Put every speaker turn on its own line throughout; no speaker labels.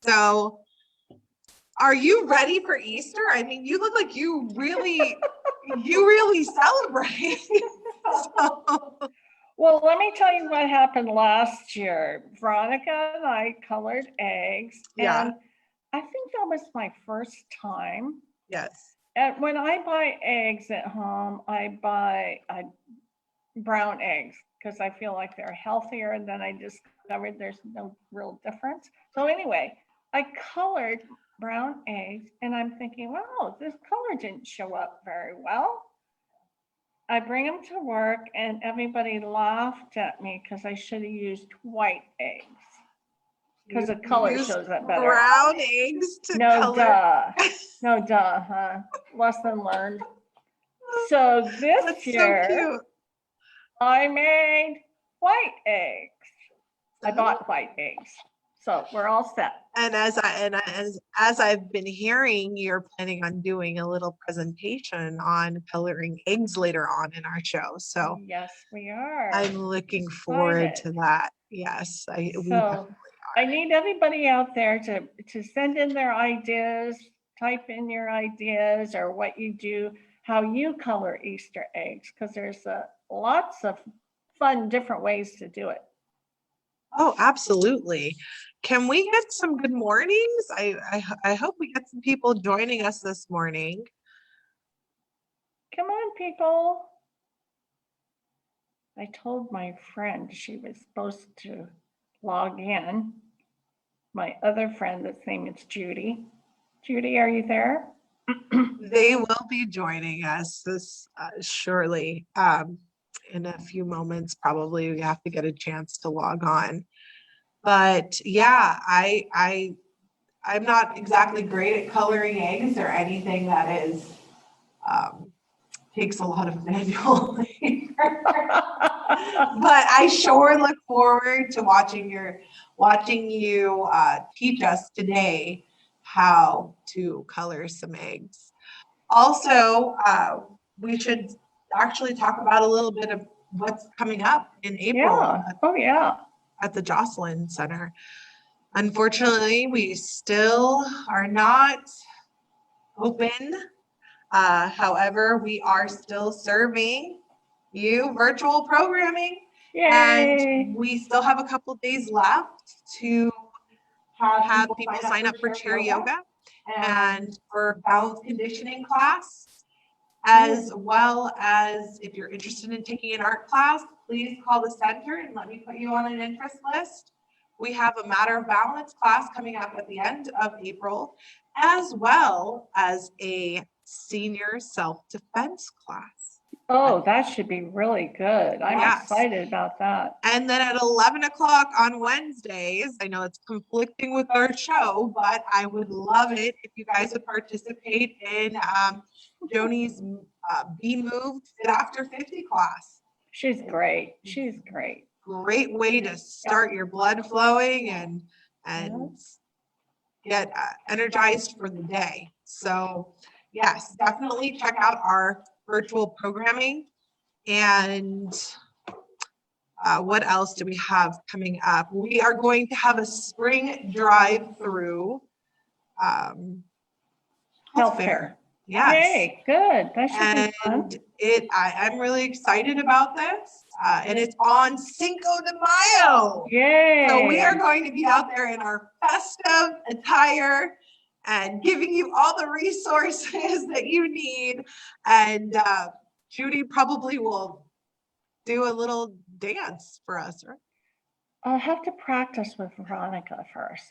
So are you ready for Easter? I mean, you look like you really celebrate. So,
Well, let me tell you what happened last year. Veronica and I colored eggs,
yeah.
and I think that was my first time.
Yes.
And when I buy eggs at home, I buy brown eggs because I feel like they're healthier. And then I discovered there's no real difference. So anyway, I colored brown eggs, and I'm thinking, wow, this color didn't show up very well. I bring them to work, and everybody laughed at me because I should have used white eggs because the color
Use
shows up better.
brown eggs to
No
color.
duh. No duh, huh? Lesson learned. So this
That's
year,
so cute.
I made white eggs. I bought white eggs. So we're all set.
And as I've been hearing, you're planning on doing a little presentation on coloring eggs later on in our show. So
yes, we are.
I'm looking forward to that. Yes, we definitely are.
I need everybody out there to send in their ideas, type in your ideas or what you do, how you color Easter eggs, because there's lots of fun, different ways to do it.
Oh, absolutely. Can we get some good mornings? I hope we get some people joining us this morning.
Come on, people. I told my friend she was supposed to log in. My other friend, that's name is Judy. Judy, are you there?
They will be joining us this shortly. In a few moments, probably we have to get a chance to log on. But yeah, I'm not exactly great at coloring eggs or anything that is takes a lot of manual labor. But I sure look forward to watching you teach us today how to color some eggs. Also, we should actually talk about a little bit of what's coming up in April.
Yeah. Oh, yeah.
At the Joslyn Center. Unfortunately, we still are not open. However, we are still serving you virtual programming.
Yay.
And we still have a couple days left to have people sign up for chair yoga and for balance conditioning class, as well as if you're interested in taking an art class, please call the center and let me put you on an interest list. We have a matter of balance class coming up at the end of April, as well as a senior self-defense class.
Oh, that should be really good. I'm excited about that.
And then at 11 o'clock on Wednesdays, I know it's conflicting with our show, but I would love it if you guys would participate in Joni's Be Moved Fit After 50 class.
She's great. She's great.
Great way to start your blood flowing and get energized for the day. So yes, definitely check out our virtual programming. And what else do we have coming up? We are going to have a spring drive-through health fair. Yes.
Yay, good. That should be fun.
And I'm really excited about this. And it's on Cinco de Mayo.
Yay.
So we are going to be out there in our festive attire and giving you all the resources that you need. And Judy probably will do a little dance for us, right?
I'll have to practice with Veronica first.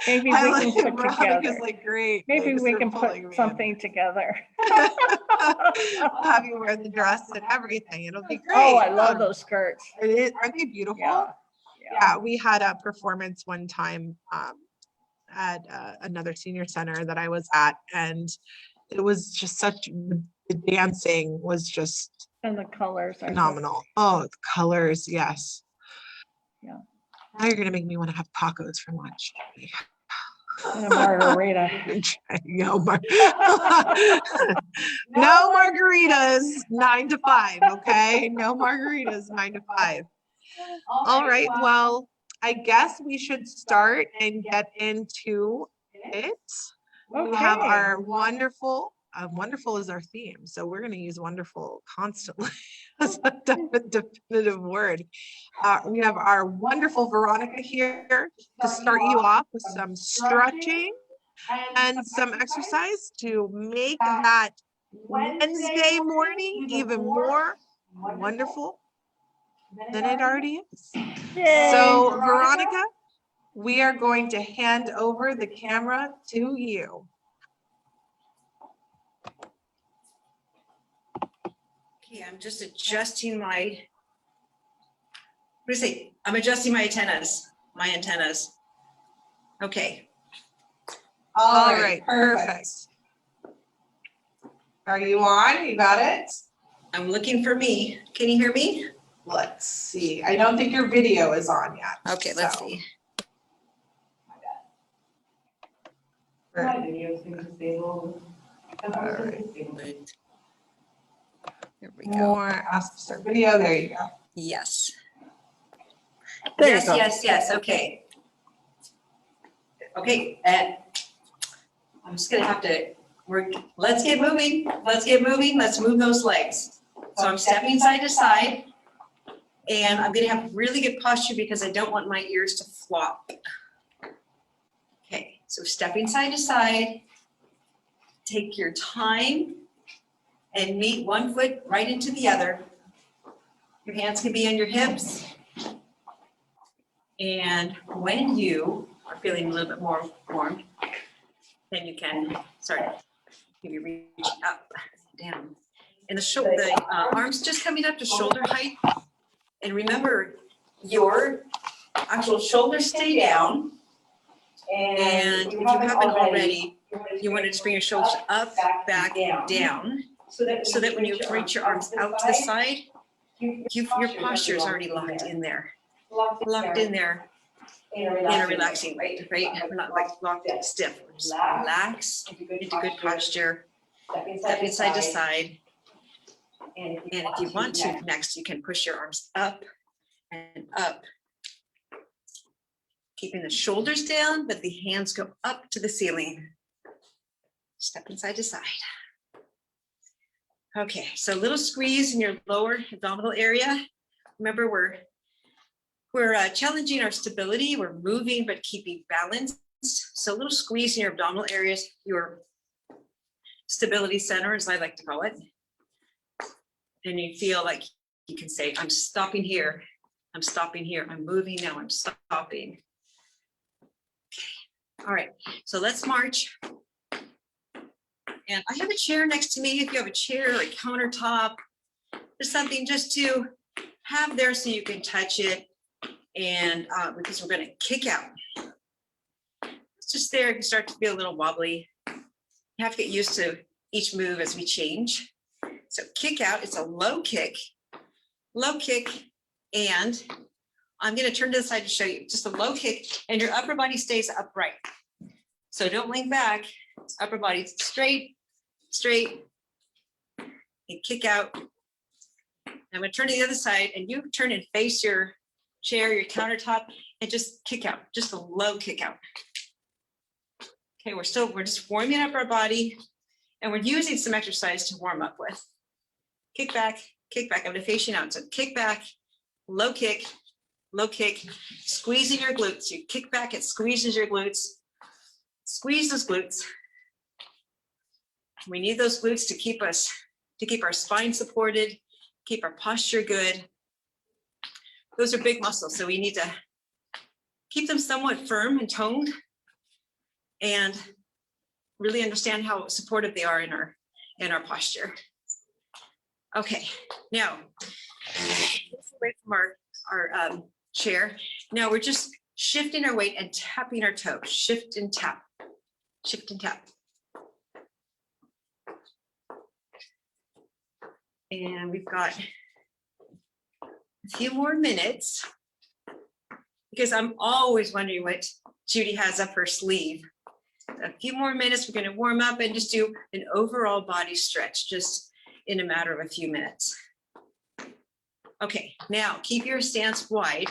Maybe we can put together.
Like, great.
Maybe we can put something together.
I'll have you wear the dress and everything. It'll be great.
Oh, I love those skirts.
Aren't they beautiful? Yeah. We had a performance one time at another senior center that I was at, and it was just the dancing was just
and the colors are
phenomenal. Oh, the colors, yes.
Yeah.
Now you're gonna make me want to have tacos for lunch.
And a margarita.
No margaritas 9 to 5. Okay, no margaritas 9 to 5. All right. Well, I guess we should start and get into it. We have
Okay.
our wonderful, wonderful is our theme. So we're going to use wonderful constantly as a definitive word. We have our wonderful Veronica here to start you off with some stretching and some exercise to make that Wednesday morning even more wonderful than it already is.
Yay.
So Veronica, we are going to hand over the camera to you.
Okay, I'm just adjusting my, what is it? I'm adjusting my antennas. Okay.
All right, perfect. Are you on? You got it?
I'm looking for me. Can you hear me?
Let's see. I don't think your video is on yet.
Okay, let's
so.
see.
My
video's been disabled.
All right.
There we go.
More ask to start video. There you go.
Yes.
There you
Yes,
go.
yes, okay. Okay, and I'm just gonna have to let's get moving. Let's move those legs. So I'm stepping side to side, and I'm gonna have really good posture because I don't want my ears to flop. Okay, so stepping side to side, take your time and meet one foot right into the other. Your hands can be on your hips. And when you are feeling a little bit more warm, then you can start maybe reaching up, down. And the arms just coming up to shoulder height. And remember, your actual shoulders stay down. And if you haven't already, you want to just bring your shoulders up, back, down, so that when you reach your arms out to the side, your posture is already locked in there. Locked in there in a relaxing way, right? We're not like locked in stiff. We're just relax into good posture, stepping side to side. And if you want to next, you can push your arms up and up, keeping the shoulders down, but the hands go up to the ceiling. Stepping side to side. Okay, so a little squeeze in your lower abdominal area. Remember, we're challenging our stability. We're moving, but keeping balance. So a little squeeze in your abdominal areas, your stability center, as I like to call it. And you feel like you can say, I'm stopping here. I'm stopping here. I'm moving now. I'm stopping. Okay. All right, so let's march. And I have a chair next to me. If you have a chair or a countertop, there's something just to have there so you can touch it. And because we're going to kick out. It's just there. You start to feel a little wobbly. You have to get used to each move as we change. So kick out. It's a low kick, and I'm going to turn to the side to show you. Just a low kick, and your upper body stays upright. So don't lean back. Upper body straight, and kick out. I'm going to turn to the other side, and you turn and face your chair, your countertop, and just kick out, just a low kick out. Okay, we're just warming up our body, and we're using some exercise to warm up with. Kick back, I'm going to face you out. So kick back, low kick, squeezing your glutes. You kick back, it squeezes your glutes. Squeeze those glutes. We need those glutes to keep our spine supported, keep our posture good. Those are big muscles, so we need to keep them somewhat firm and toned and really understand how supportive they are in our posture. Okay, now away from our chair. Now we're just shifting our weight and tapping our toes. Shift and tap. Shift and tap. And we've got a few more minutes because I'm always wondering what Judy has up her sleeve. A few more minutes, we're going to warm up and just do an overall body stretch just in a matter of a few minutes. Okay, now keep your stance wide.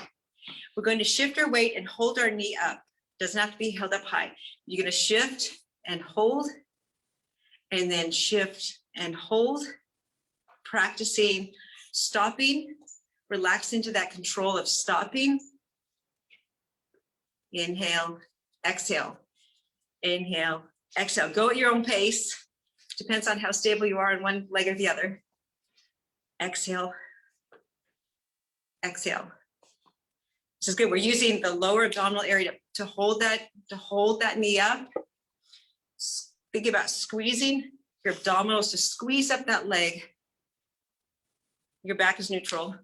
We're going to shift our weight and hold our knee up. Doesn't have to be held up high. You're going to shift and hold, and then shift and hold, practicing stopping, relax into that control of stopping. Inhale, exhale, inhale, exhale. Go at your own pace. Depends on how stable you are in one leg or the other. Exhale, exhale. This is good. We're using the lower abdominal area to hold that knee up. Think about squeezing your abdominals to squeeze up that leg. Your back is neutral.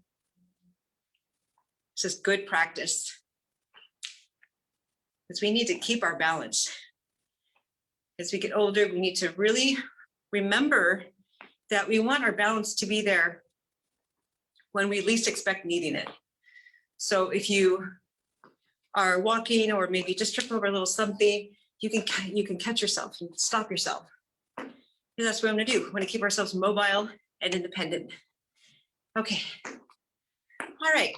This is good practice. Because we need to keep our balance. As we get older, we need to really remember that we want our balance to be there when we least expect needing it. So if you are walking or maybe just trip over a little something, you can catch yourself and stop yourself. And that's what I'm gonna do. We wanna keep ourselves mobile and independent. Okay, all right.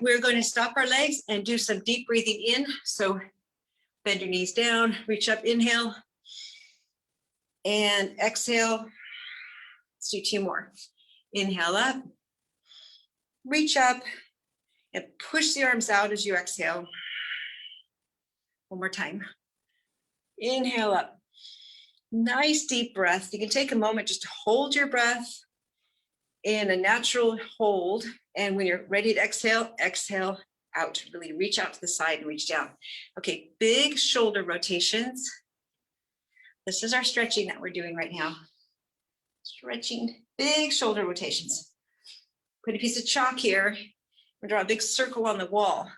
We're going to stop our legs and do some deep breathing in. So bend your knees down, reach up, inhale, and exhale. Let's do 2 more. Inhale up, reach up, and push the arms out as you exhale. One more time. Inhale up. Nice deep breath. You can take a moment just to hold your breath in a natural hold. And when you're ready to exhale, exhale out. Really reach out to the side and reach down. Okay, big shoulder rotations. This is our stretching that we're doing right now. Stretching, big shoulder rotations. Put a piece of chalk here and draw a big circle on the wall.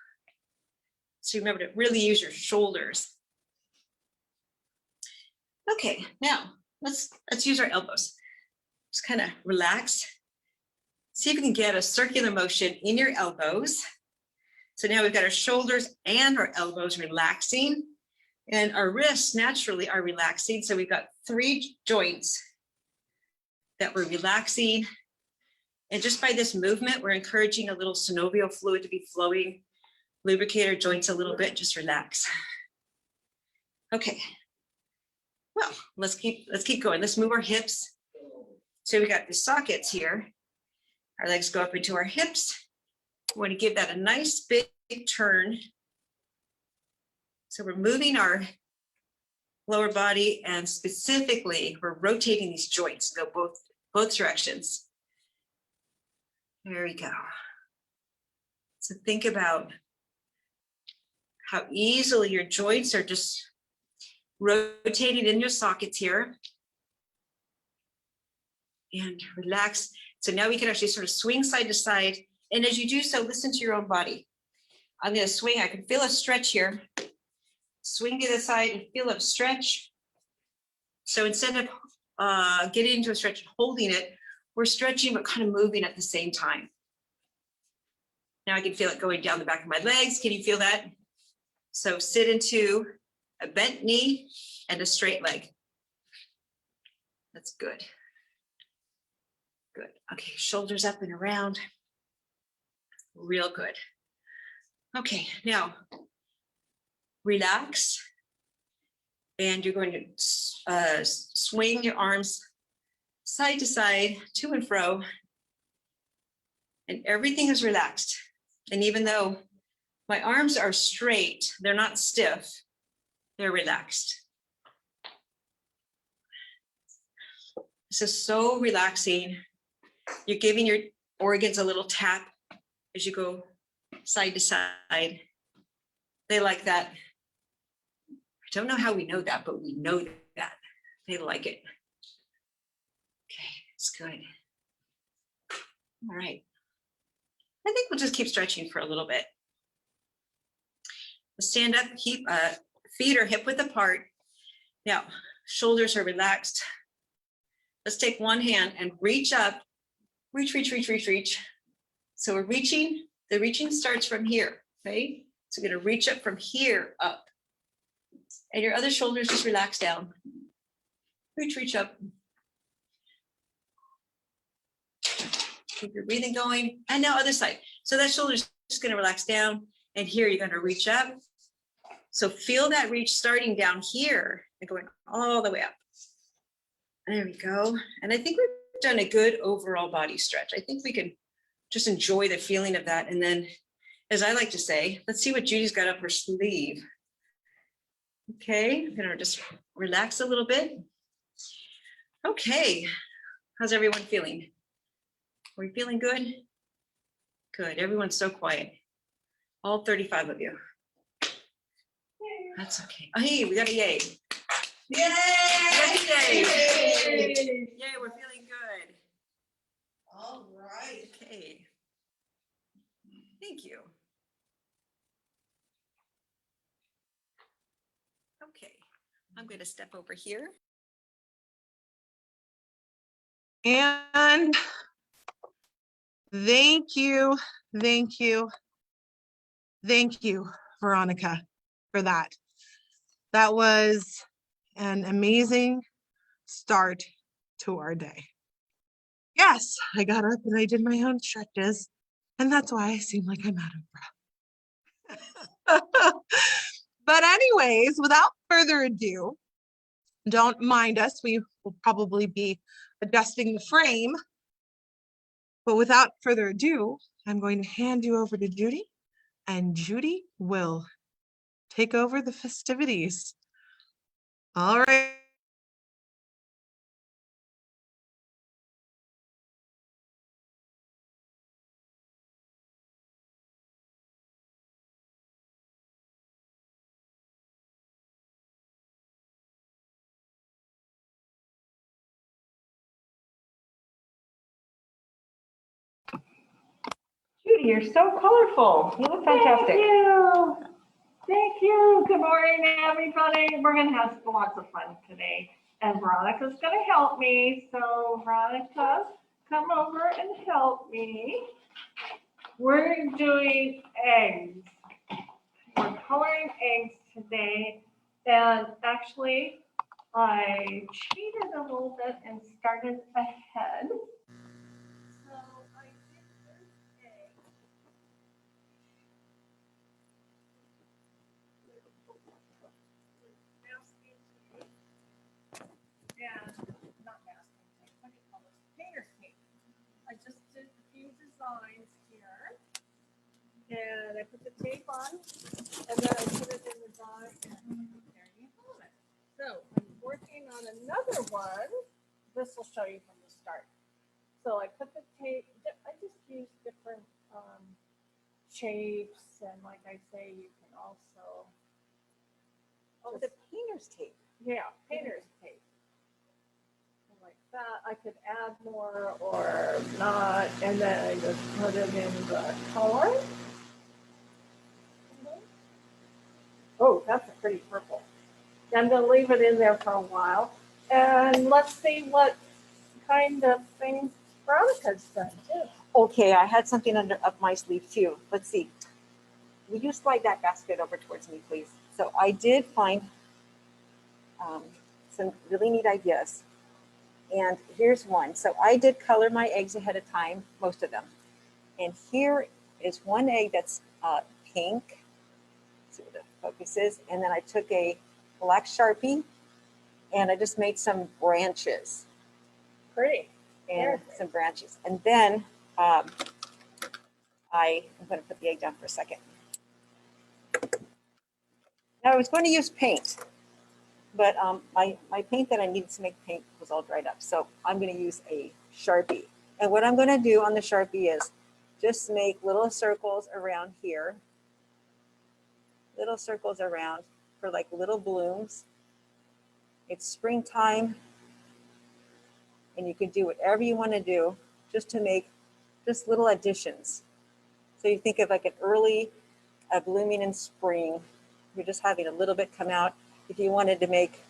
So remember to really use your shoulders. Okay, now let's use our elbows. Just kind of relax. See if you can get a circular motion in your elbows. So now we've got our shoulders and our elbows relaxing, and our wrists naturally are relaxing. So we've got 3 joints that we're relaxing. And just by this movement, we're encouraging a little synovial fluid to be flowing. Lubricate our joints a little bit, just relax. Okay. Well, let's keep going. Let's move our hips. So we got the sockets here. Our legs go up into our hips. We want to give that a nice big turn. So we're moving our lower body, and specifically we're rotating these joints, go both directions. There we go. So think about how easily your joints are just rotating in your sockets here. And relax. So now we can actually sort of swing side to side. And as you do so, listen to your own body. I'm going to swing. I can feel a stretch here. Swing to the side and feel a stretch. So instead of getting into a stretch and holding it, we're stretching but kind of moving at the same time. Now I can feel it going down the back of my legs. Can you feel that? So sit into a bent knee and a straight leg. That's good. Good. Okay, shoulders up and around. Real good. Okay, now relax. And you're going to swing your arms side to side, to and fro. And everything is relaxed. And even though my arms are straight, they're not stiff, they're relaxed. This is so relaxing. You're giving your organs a little tap as you go side to side. They like that. I don't know how we know that, but we know that. They like it. Okay, it's good. All right. I think we'll just keep stretching for a little bit. Stand up, keep feet are hip width apart. Now, shoulders are relaxed. Let's take one hand and reach up. Reach, reach, reach, reach, reach. So we're reaching. The reaching starts from here, right? So we're going to reach up from here up. And your other shoulders just relax down. Reach, reach up. Keep your breathing going. And now other side. So that shoulder's just gonna relax down, and here you're gonna reach up. So feel that reach starting down here and going all the way up. There we go. And I think we've done a good overall body stretch. I think we can just enjoy the feeling of that. And then, as I like to say, let's see what Judy's got up her sleeve. Okay, I'm gonna just relax a little bit. Okay, how's everyone feeling? Are we feeling good? Good, everyone's so quiet. All 35 of you. That's okay. Oh, hey, we got a yay. Yay! Yay! Yay, we're feeling good.
All right.
Okay. Thank you. Okay, I'm going to step over here.
And thank you, Veronica, for that. That was an amazing start to our day. Yes, I got up and I did my own stretches, and that's why I seem like I'm out of breath. But anyways, without further ado, don't mind us. We will probably be adjusting the frame. But without further ado, I'm going to hand you over to Judy, and Judy will take over the festivities. All right.
Judy, you're so colorful. You look fantastic.
Thank you. Thank you. Good morning, everybody. We're going to have lots of fun today. And Veronica's going to help me. So Veronica, come over and help me. We're doing eggs. We're coloring eggs today. And actually, I cheated a little bit and started ahead. So I did this egg. And not masking tape, what do you call this? Painter's tape. I just did a few designs here. And I put the tape on, and then I put it in the die, and there you have it. So I'm working on another one. This will show you from the start. So I put the tape, I just use different shapes, and like I say, you can also.
Oh, the painter's tape.
Yeah, painter's tape. Like that, I could add more or not, and then I just put it in the color. Oh, that's a pretty purple. I'm gonna leave it in there for a while, and let's see what kind of things Veronica's done too.
Okay, I had something up my sleeve too. Let's see. Will you slide that basket over towards me, please? So I did find some really neat ideas. And here's one. So I did color my eggs ahead of time, most of them. And here is one egg that's pink. Let's see what the focus is. And then I took a black Sharpie and I just made some branches.
Pretty.
And some branches. And then I'm going to put the egg down for a second. Now I was going to use paint, but my paint that I needed to make paint was all dried up. So I'm going to use a Sharpie. And what I'm going to do on the Sharpie is just make little circles around here. Little circles around for like little blooms. It's springtime. And you can do whatever you want to do just to make just little additions. So you think of like a blooming in spring. You're just having a little bit come out. If you wanted to make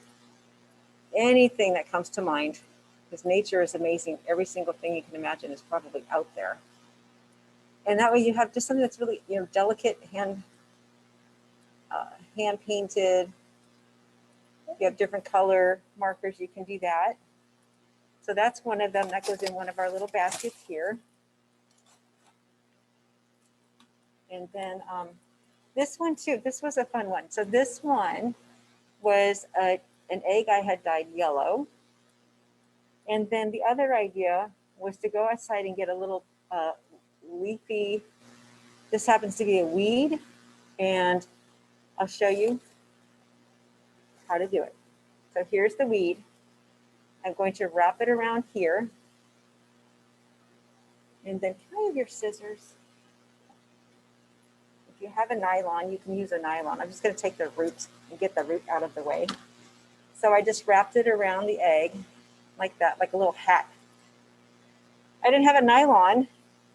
anything that comes to mind, because nature is amazing. Every single thing you can imagine is probably out there. And that way you have just something that's really, delicate, hand painted. If you have different color markers, you can do that. So that's one of them. That goes in one of our little baskets here. And then this one too, this was a fun one. So this one was an egg I had dyed yellow. And then the other idea was to go outside and get a little leafy, this happens to be a weed, and I'll show you how to do it. So here's the weed. I'm going to wrap it around here. And then can I have your scissors? If you have a nylon, you can use a nylon. I'm just going to take the root and get the root out of the way. So I just wrapped it around the egg like that, like a little hat. I didn't have a nylon,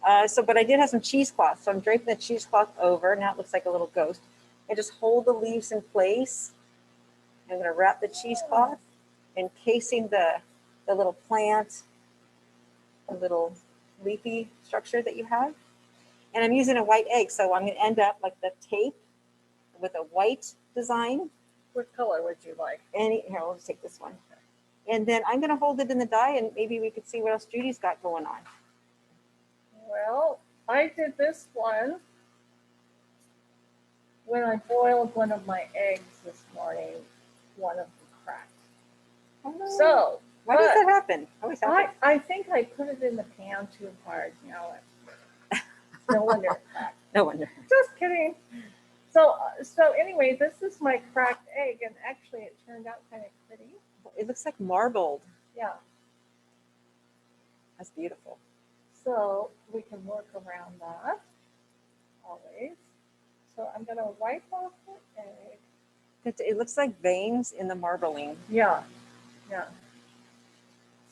but I did have some cheesecloth. So I'm draping the cheesecloth over. Now it looks like a little ghost. And just hold the leaves in place. I'm going to wrap the cheesecloth, encasing the little plant, the little leafy structure that you have. And I'm using a white egg, so I'm going to end up like the tape with a white design.
What color would you like?
Here, we'll just take this one. And then I'm going to hold it in the dye, and maybe we could see what else Judy's got going on.
Well, I did this one when I boiled one of my eggs this morning. One of them cracked.
Oh,
So,
why does
but
that happen? Always happens.
I think I put it in the pan too hard. No wonder it cracked.
No wonder.
Just kidding. So anyway, this is my cracked egg, and actually it turned out kind of pretty.
It looks like marbled.
Yeah.
That's beautiful.
So we can work around that always. So I'm going to wipe off the egg.
It looks like veins in the marbling.
Yeah, yeah.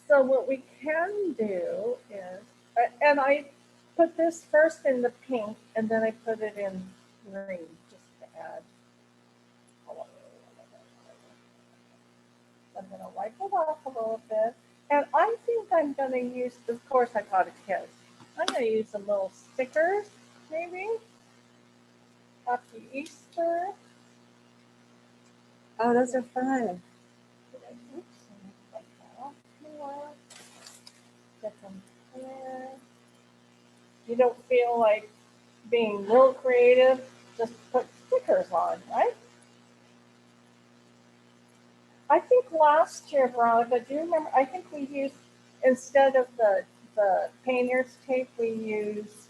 So what we can do is, and I put this first in the pink, and then I put it in green just to add. I'm going to wipe it off a little bit. And I think I'm going to use, of course I got a kiss. I'm going to use some little stickers, maybe. Happy Easter.
Oh, those are fun.
Get them there. You don't feel like being real creative, just put stickers on, right? I think last year, Veronica, do you remember? I think we used, instead of the painter's tape, we used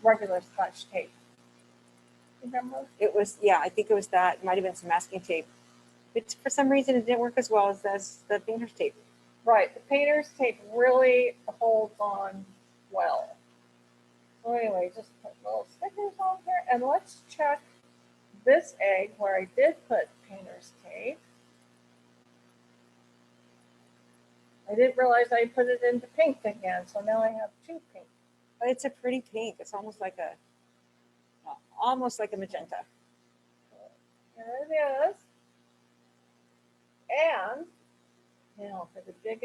regular Scotch tape. Remember?
It was, yeah, I think it was that. It might have been some masking tape. But for some reason, it didn't work as well as the painter's tape.
Right. The painter's tape really holds on well. So anyway, just put little stickers on here. And let's check this egg where I did put painter's tape. I didn't realize I put it into pink again. So now I have two pink.
But it's a pretty pink. It's almost like a magenta.
Here it is. And now for the big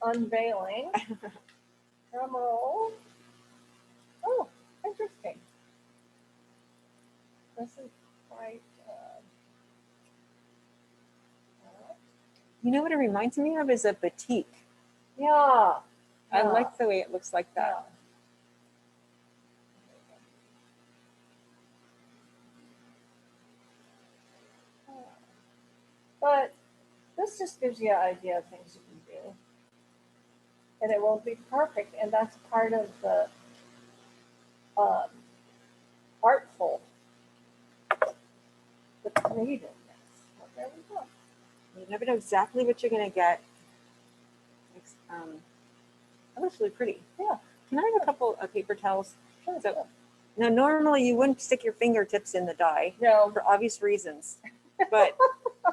unveiling. Drum roll. Oh, interesting. This is quite.
You know what it reminds me of is a batik.
Yeah.
I like the way it looks like that.
Yeah. But this just gives you an idea of things you can do. And it won't be perfect. And that's part of the artful, the creativeness. Well, there we go.
You never know exactly what you're going to get. That looks really pretty.
Yeah.
Can I have a couple of paper towels?
Sure.
So, now, normally you wouldn't stick your fingertips in the dye
No.
for obvious reasons. But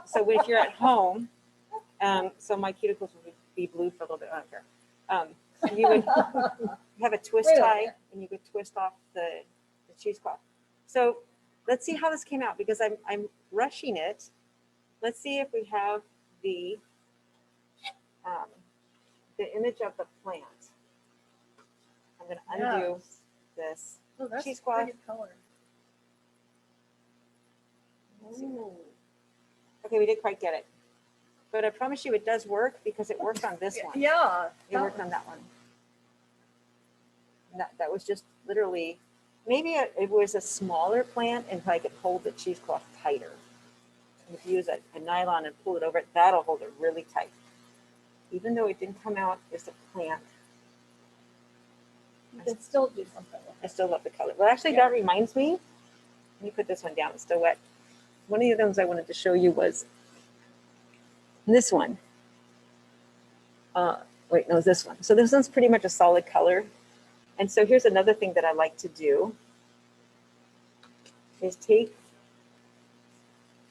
so if you're at home, so my cuticles would be blue for a little bit. I don't care. You would have a twist
Wait a
tie,
minute.
and you could twist off the cheesecloth. So let's see how this came out because I'm rushing it. Let's see if we have the image of the plant. I'm going to undo this.
Oh, that's
cheesecloth.
pretty color. Ooh.
Okay, we didn't quite get it. But I promise you it does work because it worked on this one.
Yeah.
It worked on that one. That was just literally maybe it was a smaller plant and I could hold the cheesecloth tighter. And if you use a nylon and pull it over it, that'll hold it really tight. Even though it didn't come out as a plant,
You can still do something with
I
it.
still love the color. Well, actually, that reminds me. Let me put this one down. It's still wet. One of the things I wanted to show you was this one. Wait, no, it's this one. So this one's pretty much a solid color. And so here's another thing that I like to do is take,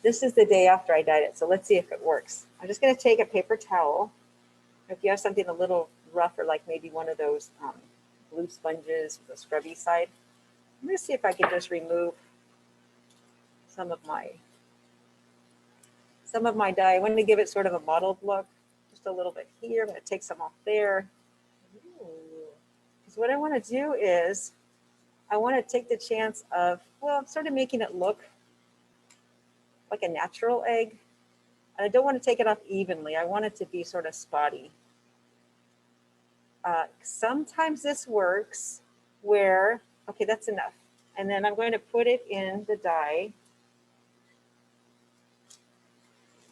this is the day after I dyed it. So let's see if it works. I'm just going to take a paper towel. If you have something a little rougher, like maybe one of those blue sponges, the scrubby side, I'm going to see if I can just remove some of my dye. I wanted to give it sort of a mottled look, just a little bit here. I'm going to take some off there. Because what I want to do is I want to take the chance of, well, I'm sort of making it look like a natural egg. And I don't want to take it off evenly. I want it to be sort of spotty. Sometimes this works where, okay, that's enough. And then I'm going to put it in the dye.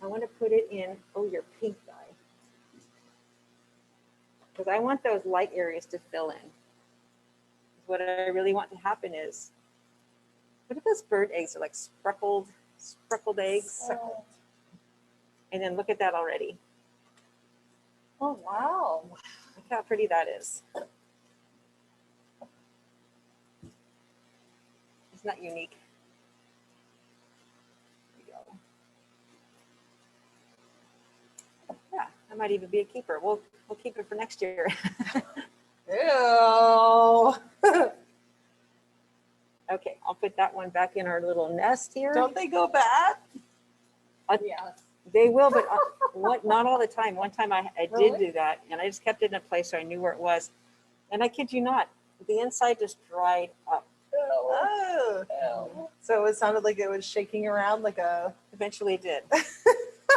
I want to put it in, oh, your pink dye. Because I want those light areas to fill in. What I really want to happen is, what if those bird eggs are like speckled eggs?
Oh,
And then look at that already.
oh, wow.
Look how pretty that is. Isn't that unique? There you go. Yeah, that might even be a keeper. We'll keep it for next year.
Ew.
Okay, I'll put that one back in our little nest here.
Don't they go bad?
Yes.
They will, but not all the time. One time I did
Really?
do that, and I just kept it in a place so I knew where it was. And I kid you not, the inside just dried up.
Oh.
Ew.
So it sounded like it was shaking around like a.
Eventually it did.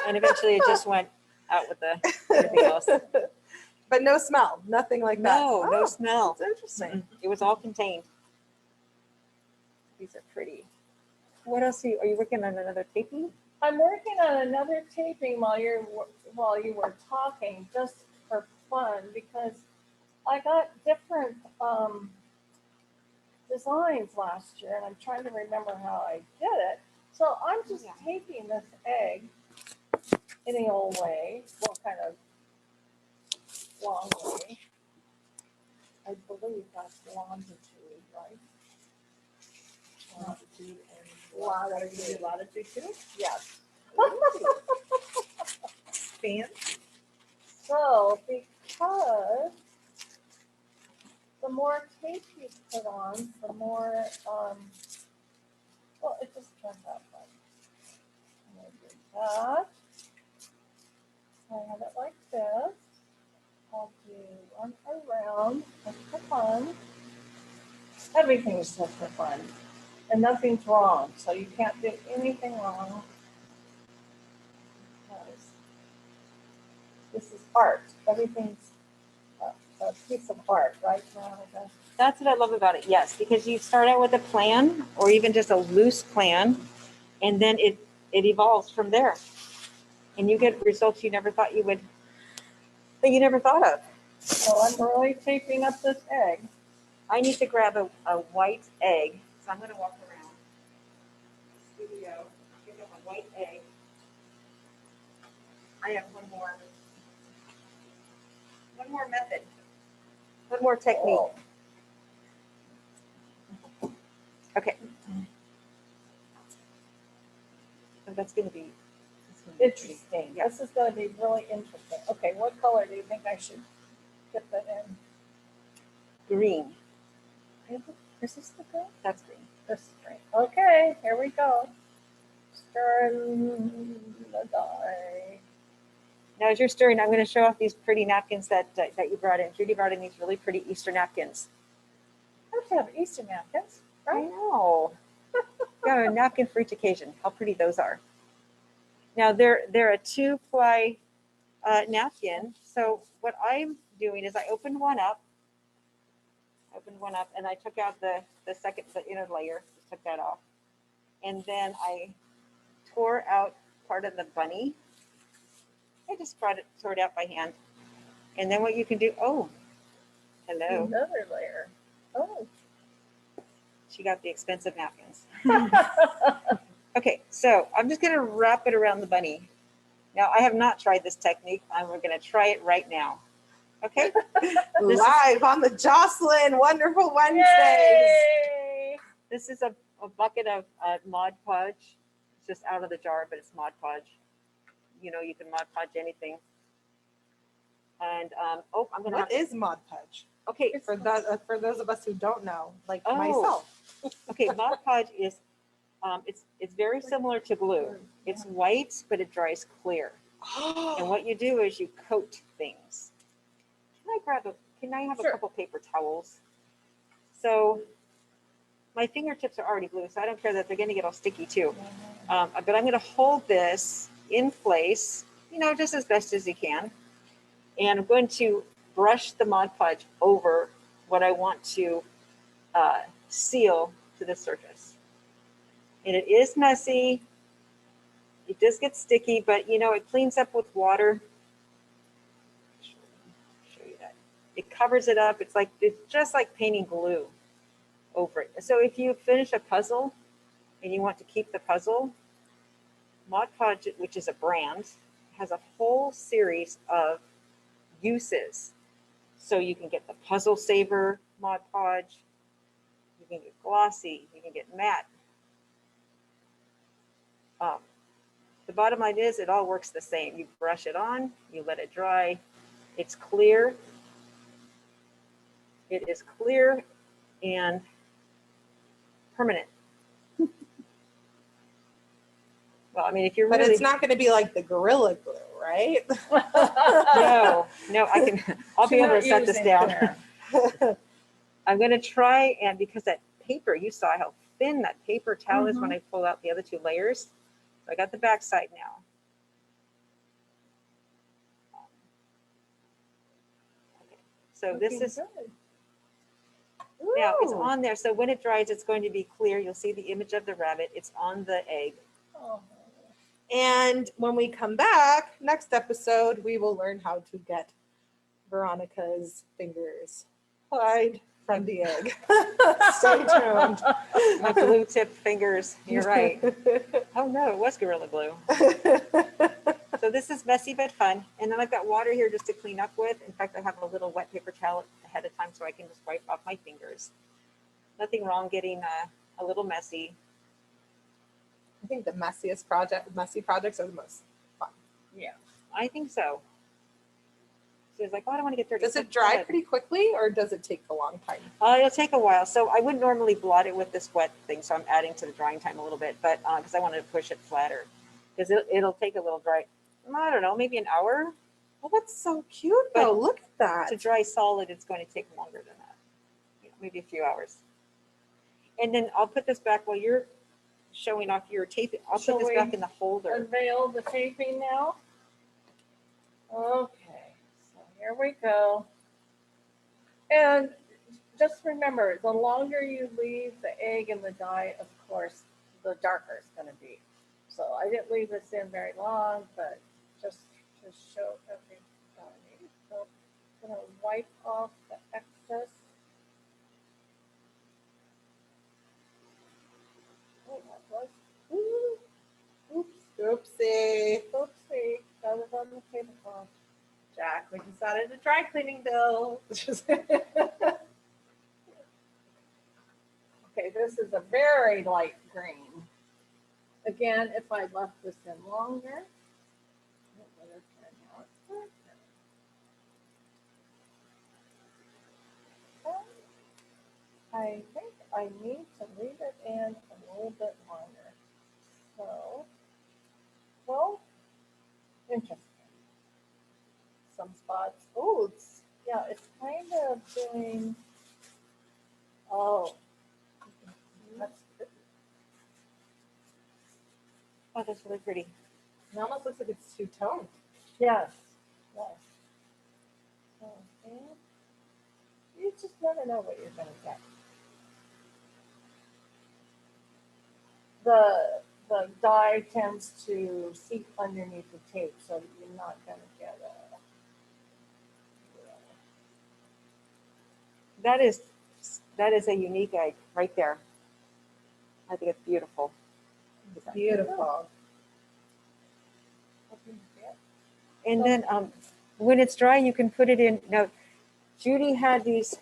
And eventually it just went out with everything else.
But no smell, nothing like that.
No
Oh,
smell.
that's interesting.
It was all contained. These are pretty. What else are you working on? Another taping?
I'm working on another taping while you were talking, just for fun, because I got different designs last year, and I'm trying to remember how I did it. So I'm just taping this egg any old way, well, kind of long way. I believe that's longitude, right? Latitude too? Yes.
Fan.
So because the more tape you put on, the more, well, it just turns out fun. I'm gonna do that. I have it like this. I'll do one around, just for fun. Everything's just for fun. And nothing's wrong, so you can't do anything wrong. Because this is art. Everything's a piece of art, right, Veronica?
That's what I love about it. Yes, because you start out with a plan or even just a loose plan, and then it evolves from there. And you get results you never thought that you never thought of.
So I'm really taping up this egg.
I need to grab a white egg. So I'm going to walk around the studio, pick up a white egg. I have one more method, one more technique. Okay. So that's going to be
Interesting.
Yeah.
This is going to be really interesting. Okay, what color do you think I should get that in?
green.
Is this the green?
That's green.
This is green. Okay, here we go. Stirring the dye.
Now, as you're stirring, I'm going to show off these pretty napkins that you brought in. Judy brought in these really pretty Easter napkins.
I have to have Easter napkins,
I
right?
know. Got a napkin for each occasion. How pretty those are. Now, they're a 2-ply napkin. So what I'm doing is I opened one up opened one up and I took out the inner layer, just took that off. And then I tore out part of the bunny. I just tore it out by hand. And then what you can do, oh, hello.
Another layer. Oh.
She got the expensive napkins. Okay, so I'm just gonna wrap it around the bunny. Now, I have not tried this technique. We're gonna try it right now. Okay?
Live on the Joslyn Wonderful Wednesdays.
Yay!
This is a bucket of Mod Podge. It's just out of the jar, but it's Mod Podge. You know, you can Mod Podge anything. And, oh, I'm gonna
What is Mod Podge?
okay,
For those of us who don't know, like
Oh.
myself.
okay, Mod Podge is, it's very similar to glue. It's white, but it dries clear. And what you do is you coat things. Can I have
Sure.
a couple paper towels? So my fingertips are already blue, so I don't care that they're gonna get all sticky too. But I'm gonna hold this in place, you know, just as best as you can. And I'm going to brush the Mod Podge over what I want to seal to the surface. And it is messy. It does get sticky, but you know, it cleans up with water. Show you that. It covers it up. It's just like painting glue over it. So if you finish a puzzle and you want to keep the puzzle, Mod Podge, which is a brand, has a whole series of uses. So you can get the Puzzle Saver Mod Podge, you can get glossy, you can get matte. The bottom line is it all works the same. You brush it on, you let it dry. It's clear. It is clear and permanent. Well, I mean, if you're
But
really,
it's not going to be like the Gorilla Glue, right?
no, I'll be able to set this down. I'm going to try, and because that paper, you saw how thin that paper towel is when I pull out the other two layers. So I got the back side now. Okay. So this is, now it's on there. So when it dries, it's going to be clear. You'll see the image of the rabbit. It's on the egg.
Oh.
And when we come back, next episode, we will learn how to get Veronica's fingers pried from the egg. Stay tuned.
My glue tip fingers. You're right. Oh no, it was Gorilla Glue. So this is messy but fun. And then I've got water here just to clean up with. In fact, I have a little wet paper towel ahead of time so I can just wipe off my fingers. Nothing wrong getting a little messy.
I think the messy projects are the most fun.
Yeah.
I think so. So it's like, oh, I don't want to get dirty.
Does it dry pretty quickly or does it take a long time?
It'll take a while. So I wouldn't normally blot it with this wet thing. So I'm adding to the drying time a little bit, but because I wanted to push it flatter. Because it'll take a little dry, I don't know, maybe an hour.
Oh, that's so cute though. Look at that.
To dry solid, it's going to take longer than that. You know, maybe a few hours. And then I'll put this back while you're showing off your tape. I'll
Shall
put this
we
back in the holder.
Unveil the taping now. Okay, so here we go. And just remember, the longer you leave the egg in the dye, of course, the darker it's going to be. So I didn't leave this in very long, but just to show everybody. So I'm going to wipe off the excess. Oh, that was, oops,
Oopsie.
oopsie, that was on the tablecloth. Jack, we just added a dry cleaning bill. Okay, this is a very light green. Again, if I left this in longer, I think I need to leave it in a little bit longer. So, well, interesting. Some spots. Oh, yeah, it's kind of doing. Oh, that's pretty.
Oh, that's really pretty.
It almost looks like it's two-toned.
Yes, yes. So, and You just never know what you're gonna get. The dye tends to seep underneath the tape, so you're not gonna get a.
That is a unique egg right there. I think it's beautiful.
Beautiful.
And then when it's dry, you can put it in. Now, Judy had these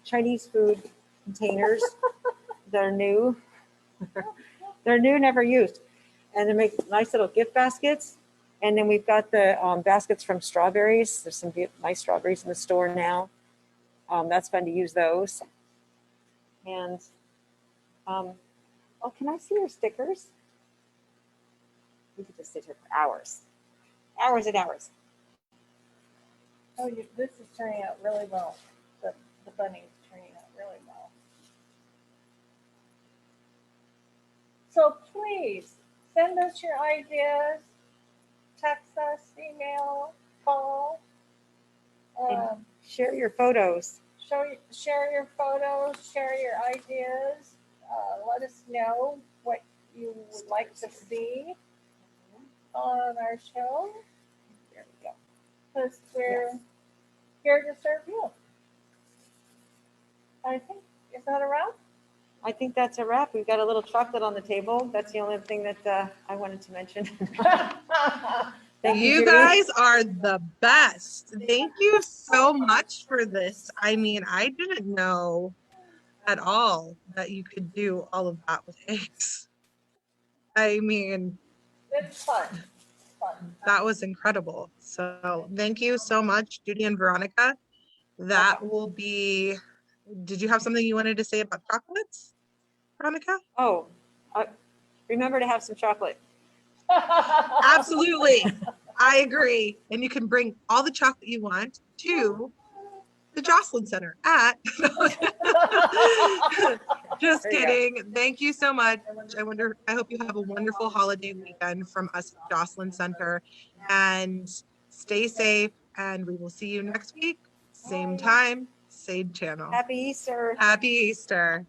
Chinese food containers that are new. They're new, never used. And they make nice little gift baskets. And then we've got the baskets from strawberries. There's some nice strawberries in the store now. That's fun to use those. And, oh, can I see your stickers? We could just sit here for hours. Hours and hours.
Oh, this is turning out really well. The bunny is turning out really well. So please send us your ideas, text us, email, call.
Share your photos.
Share your photos, share your ideas. Let us know what you would like to see on our show.
There we go.
Because we're here to serve you. I think, is that a wrap?
I think that's a wrap. We've got a little chocolate on the table. That's the only thing that I wanted to mention. Thank you,
You
Judy.
guys are the best. Thank you so much for this. I mean, I didn't know at all that you could do all of that with eggs. I mean,
It's fun.
that was incredible. So thank you so much, Judy and Veronica. That will be, did you have something you wanted to say about chocolates, Veronica?
Oh, remember to have some chocolate.
Absolutely. I agree. And you can bring all the chocolate you want to the Joslyn Center at. Just
There you go.
kidding. Thank you so much. I hope you have a wonderful holiday weekend from us at Joslyn Center, and stay safe, and we will see you next week. Same time, same channel.
Happy Easter.
Happy Easter.